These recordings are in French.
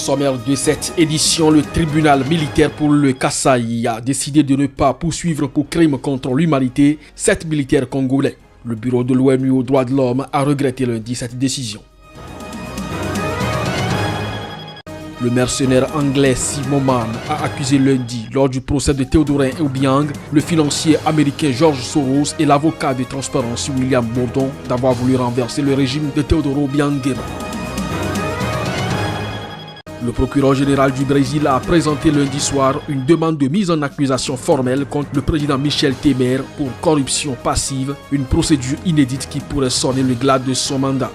sommaire de cette édition, le tribunal militaire pour le Kasaï a décidé de ne pas poursuivre pour crime contre l'humanité 7 militaires congolais. Le bureau de l'ONU aux droits de l'homme a regretté lundi cette décision. Le mercenaire anglais Simon Mann a accusé lundi, lors du procès de Théodorin Obiang, le financier américain George Soros et l'avocat de Transparency William Bourdon d'avoir voulu renverser le régime de Teodoro Obiang. Le procureur général du Brésil a présenté lundi soir une demande de mise en accusation formelle contre le président Michel Temer pour corruption passive, une procédure inédite qui pourrait sonner le glas de son mandat.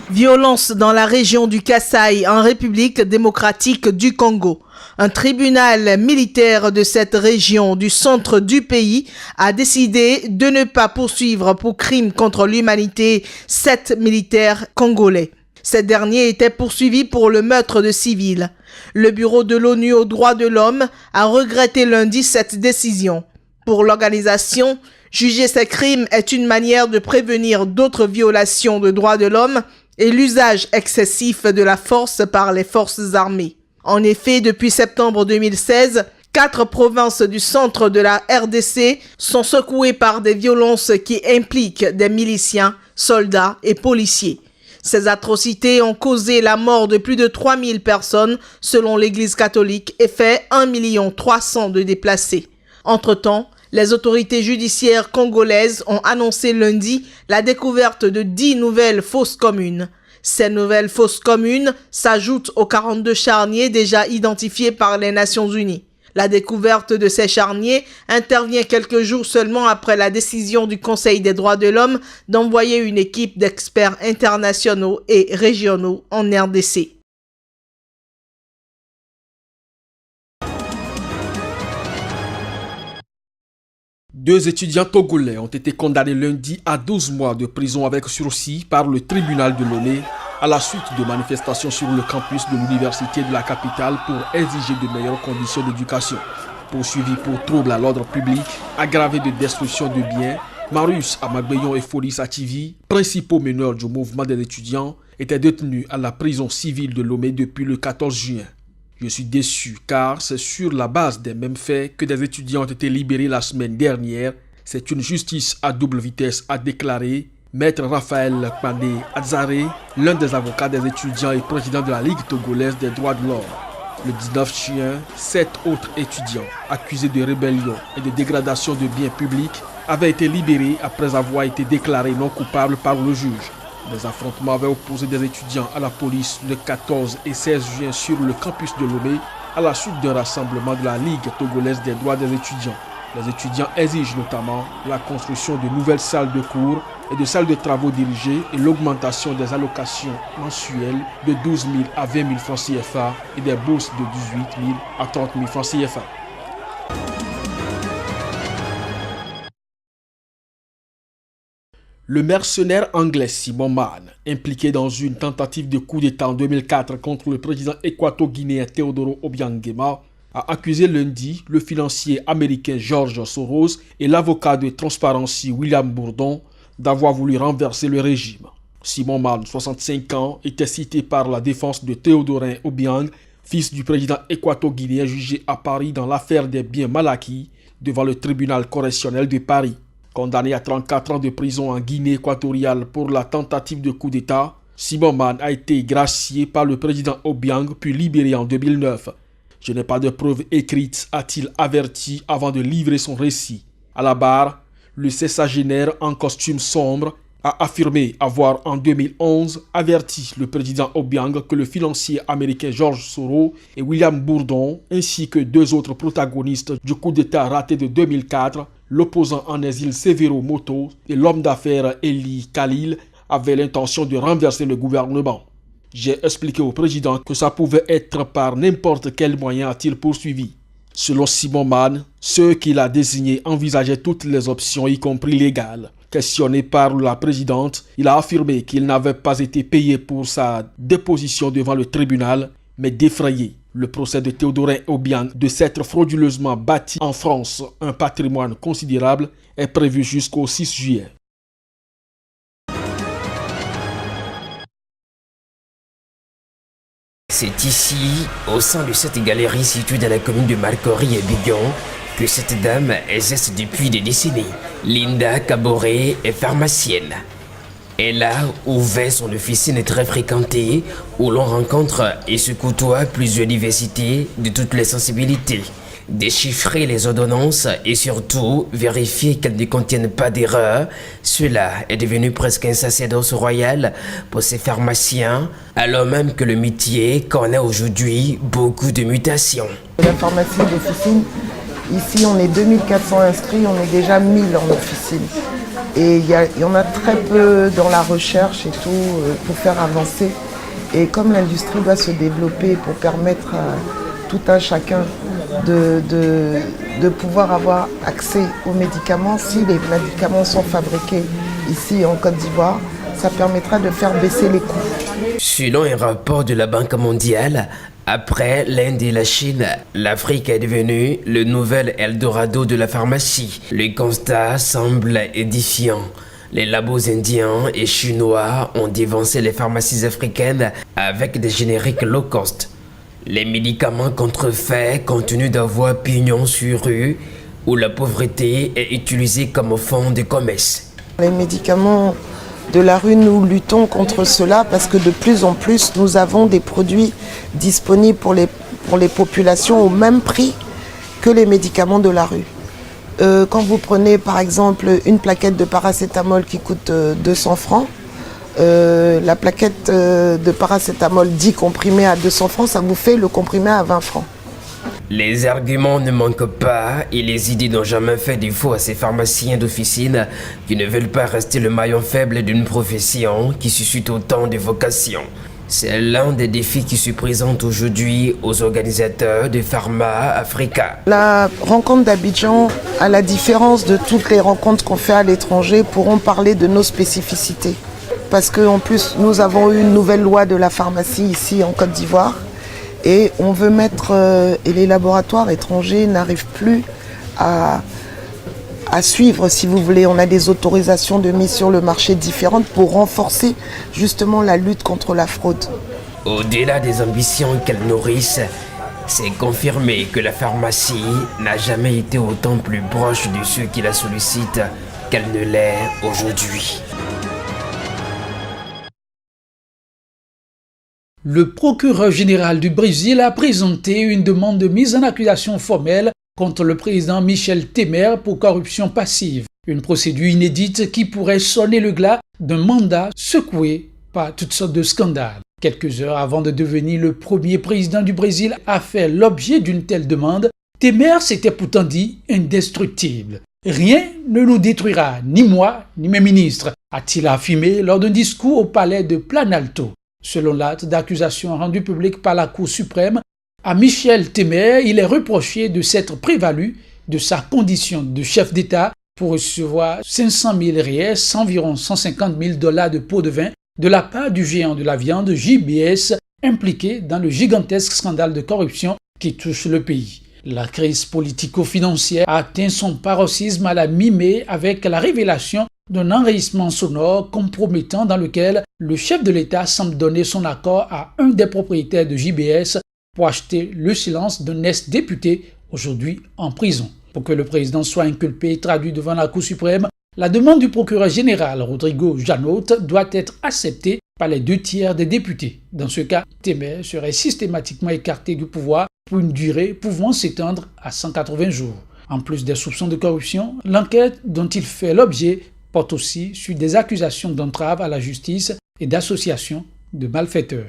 Violence dans la région du Kasaï en République démocratique du Congo. Un tribunal militaire de cette région du centre du pays a décidé de ne pas poursuivre pour crime contre l'humanité 7 militaires congolais. Ces derniers étaient poursuivis pour le meurtre de civils. Le bureau de l'ONU aux droits de l'homme a regretté lundi cette décision. Pour l'organisation, juger ces crimes est une manière de prévenir d'autres violations de droits de l'homme et l'usage excessif de la force par les forces armées. En effet, depuis septembre 2016, 4 provinces du centre de la RDC sont secouées par des violences qui impliquent des miliciens, soldats et policiers. Ces atrocités ont causé la mort de plus de 3000 personnes selon l'Église catholique et fait 1 300 000 de déplacés. Entre-temps, les autorités judiciaires congolaises ont annoncé lundi la découverte de 10 nouvelles fosses communes. Ces nouvelles fosses communes s'ajoutent aux 42 charniers déjà identifiés par les Nations Unies. La découverte de ces charniers intervient quelques jours seulement après la décision du Conseil des droits de l'homme d'envoyer une équipe d'experts internationaux et régionaux en RDC. Deux étudiants togolais ont été condamnés lundi à 12 mois de prison avec sursis par le tribunal de Lomé à la suite de manifestations sur le campus de l'université de la capitale pour exiger de meilleures conditions d'éducation. Poursuivis pour trouble à l'ordre public, aggravé de destruction de biens, Marius Amagbeyon et Folis Ativi, principaux meneurs du mouvement des étudiants, étaient détenus à la prison civile de Lomé depuis le 14 juin. Je suis déçu car c'est sur la base des mêmes faits que des étudiants ont été libérés la semaine dernière. C'est une justice à double vitesse, a déclaré Maître Raphaël Kpandé Adzaré, l'un des avocats des étudiants et président de la Ligue togolaise des droits de l'homme. Le 19 juin, 7 autres étudiants accusés de rébellion et de dégradation de biens publics avaient été libérés après avoir été déclarés non coupables par le juge. Des affrontements avaient opposé des étudiants à la police le 14 et 16 juin sur le campus de Lomé à la suite d'un rassemblement de la Ligue togolaise des droits des étudiants. Les étudiants exigent notamment la construction de nouvelles salles de cours et de salles de travaux dirigées et l'augmentation des allocations mensuelles de 12 000 à 20 000 francs CFA et des bourses de 18 000 à 30 000 francs CFA. Le mercenaire anglais Simon Mann, impliqué dans une tentative de coup d'État en 2004 contre le président équato-guinéen Teodoro Obiang, a accusé lundi le financier américain George Soros et l'avocat de Transparency William Bourdon d'avoir voulu renverser le régime. Simon Mann, 65 ans, était cité par la défense de Théodorin Obiang, fils du président équato-guinéen jugé à Paris dans l'affaire des biens mal acquis devant le tribunal correctionnel de Paris. Condamné à 34 ans de prison en Guinée équatoriale pour la tentative de coup d'État, Simon Mann a été gracié par le président Obiang puis libéré en 2009. Je n'ai pas de preuves écrites, a-t-il averti avant de livrer son récit. À la barre, le sexagénaire en costume sombre a affirmé avoir en 2011 averti le président Obiang que le financier américain George Soros et William Bourdon, ainsi que 2 autres protagonistes du coup d'État raté de 2004, l'opposant en exil Severo Moto et l'homme d'affaires Eli Khalil avaient l'intention de renverser le gouvernement. J'ai expliqué au président que ça pouvait être par n'importe quel moyen, a-t-il poursuivi. Selon Simon Mann, ceux qu'il a désignés envisageaient toutes les options, y compris légales. Questionné par la présidente, il a affirmé qu'il n'avait pas été payé pour sa déposition devant le tribunal mais d'effrayer. Le procès de Théodorin Obiang de s'être frauduleusement bâti en France un patrimoine considérable est prévu jusqu'au 6 juillet. C'est ici, au sein de cette galerie située dans la commune de Marcory et Bignon, que cette dame exerce depuis des décennies. Linda Caboret est pharmacienne. Elle a ouvert son officine très fréquentée où l'on rencontre et se côtoie plusieurs diversités de toutes les sensibilités. Déchiffrer les ordonnances et surtout vérifier qu'elles ne contiennent pas d'erreurs, cela est devenu presque un sacerdoce royal pour ces pharmaciens, alors même que le métier connaît aujourd'hui beaucoup de mutations. La pharmacie d'officine, ici on est 2400 inscrits, on est déjà 1000 en officine. Et il y en a très peu dans la recherche et tout pour faire avancer. Et comme l'industrie doit se développer pour permettre à tout un chacun de pouvoir avoir accès aux médicaments, si les médicaments sont fabriqués ici en Côte d'Ivoire, ça permettra de faire baisser les coûts. Selon un rapport de la Banque mondiale, après l'Inde et la Chine, l'Afrique est devenue le nouvel Eldorado de la pharmacie. Le constat semble édifiant. Les labos indiens et chinois ont dévancé les pharmacies africaines avec des génériques low cost. Les médicaments contrefaits continuent d'avoir pignon sur rue, où la pauvreté est utilisée comme fond de commerce. Les médicaments de la rue, nous luttons contre cela parce que de plus en plus, nous avons des produits disponibles pour les populations au même prix que les médicaments de la rue. Quand vous prenez par exemple une plaquette de paracétamol qui coûte 200 francs, la plaquette de paracétamol 10 comprimés à 200 francs, ça vous fait le comprimé à 20 francs. Les arguments ne manquent pas et les idées n'ont jamais fait défaut à ces pharmaciens d'officine qui ne veulent pas rester le maillon faible d'une profession qui suscite autant de vocations. C'est l'un des défis qui se présentent aujourd'hui aux organisateurs de Pharma Africa. La rencontre d'Abidjan, à la différence de toutes les rencontres qu'on fait à l'étranger, pourront parler de nos spécificités. Parce qu'en plus, nous avons eu une nouvelle loi de la pharmacie ici en Côte d'Ivoire. Et on veut mettre, et les laboratoires étrangers n'arrivent plus à suivre, si vous voulez. On a des autorisations de mise sur le marché différentes pour renforcer justement la lutte contre la fraude. Au-delà des ambitions qu'elles nourrissent, c'est confirmé que la pharmacie n'a jamais été autant plus proche de ceux qui la sollicitent qu'elle ne l'est aujourd'hui. Le procureur général du Brésil a présenté une demande de mise en accusation formelle contre le président Michel Temer pour corruption passive. Une procédure inédite qui pourrait sonner le glas d'un mandat secoué par toutes sortes de scandales. Quelques heures avant de devenir le premier président du Brésil à faire l'objet d'une telle demande, Temer s'était pourtant dit indestructible. Rien ne nous détruira, ni moi, ni mes ministres, a-t-il affirmé lors d'un discours au palais de Planalto. Selon l'acte d'accusation rendu public par la Cour suprême, à Michel Temer, il est reproché de s'être prévalu de sa condition de chef d'État pour recevoir 500 000 riels, environ 150 000 $ de pots de vin, de la part du géant de la viande JBS, impliqué dans le gigantesque scandale de corruption qui touche le pays. La crise politico-financière a atteint son paroxysme à la mi-mai avec la révélation d'un enregistrement sonore compromettant dans lequel le chef de l'État semble donner son accord à un des propriétaires de JBS pour acheter le silence d'un ex-député aujourd'hui en prison. Pour que le président soit inculpé et traduit devant la Cour suprême, la demande du procureur général Rodrigo Janot doit être acceptée par les 2/3 des députés. Dans ce cas, Temer serait systématiquement écarté du pouvoir pour une durée pouvant s'étendre à 180 jours. En plus des soupçons de corruption, l'enquête dont il fait l'objet porte aussi sur des accusations d'entrave à la justice et d'association de malfaiteurs.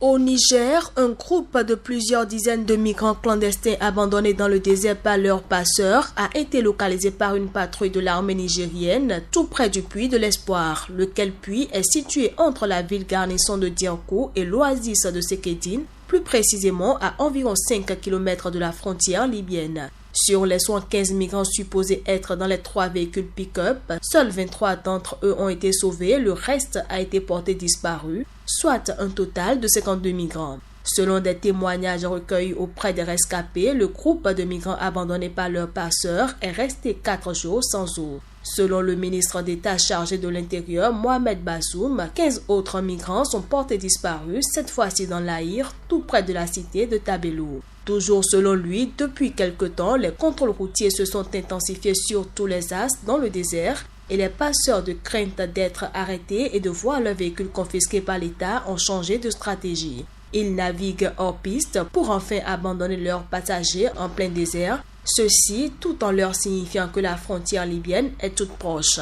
Au Niger, un groupe de plusieurs dizaines de migrants clandestins abandonnés dans le désert par leurs passeurs a été localisé par une patrouille de l'armée nigérienne tout près du puits de l'Espoir, lequel puits est situé entre la ville garnison de Dianko et l'oasis de Sekedine, plus précisément à environ 5 km de la frontière libyenne. Sur les 75 migrants supposés être dans les 3 véhicules pick-up, seuls 23 d'entre eux ont été sauvés, le reste a été porté disparu, soit un total de 52 migrants. Selon des témoignages recueillis auprès des rescapés, le groupe de migrants abandonnés par leurs passeurs est resté 4 jours sans eau. Selon le ministre d'État chargé de l'Intérieur, Mohamed Bazoum, 15 autres migrants sont portés disparus, cette fois-ci dans l'Aïr, tout près de la cité de Tabelou. Toujours selon lui, depuis quelque temps, les contrôles routiers se sont intensifiés sur tous les axes dans le désert et les passeurs, de crainte d'être arrêtés et de voir leurs véhicules confisqués par l'État, ont changé de stratégie. Ils naviguent hors piste pour enfin abandonner leurs passagers en plein désert, ceci tout en leur signifiant que la frontière libyenne est toute proche.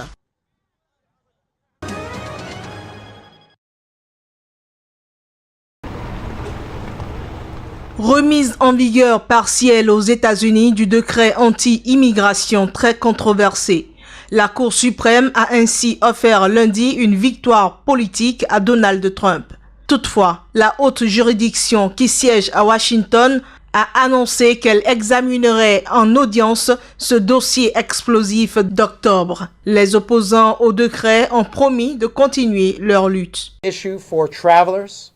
Remise en vigueur partielle aux États-Unis du décret anti-immigration très controversé. La Cour suprême a ainsi offert lundi une victoire politique à Donald Trump. Toutefois, la haute juridiction qui siège à Washington a annoncé qu'elle examinerait en audience ce dossier explosif d'octobre. Les opposants au décret ont promis de continuer leur lutte.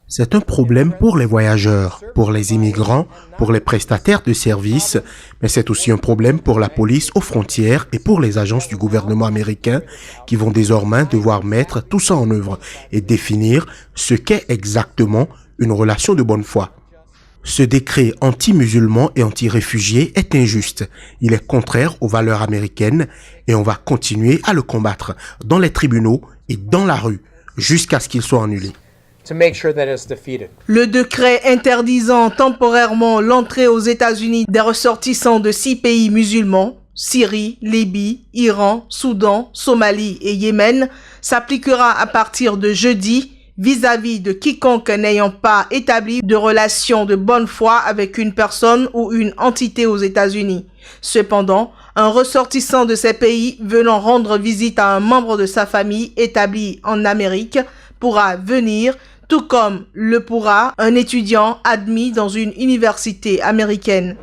C'est un problème pour les voyageurs, pour les immigrants, pour les prestataires de services, mais c'est aussi un problème pour la police aux frontières et pour les agences du gouvernement américain qui vont désormais devoir mettre tout ça en œuvre et définir ce qu'est exactement une relation de bonne foi. Ce décret anti-musulman et anti-réfugiés est injuste. Il est contraire aux valeurs américaines et on va continuer à le combattre dans les tribunaux et dans la rue jusqu'à ce qu'il soit annulé. Le décret interdisant temporairement l'entrée aux États-Unis des ressortissants de 6 pays musulmans, Syrie, Libye, Iran, Soudan, Somalie et Yémen, s'appliquera à partir de jeudi vis-à-vis de quiconque n'ayant pas établi de relation de bonne foi avec une personne ou une entité aux États-Unis. Cependant, un ressortissant de ces pays venant rendre visite à un membre de sa famille établi en Amérique pourra venir, tout comme le pourra un étudiant admis dans une université américaine.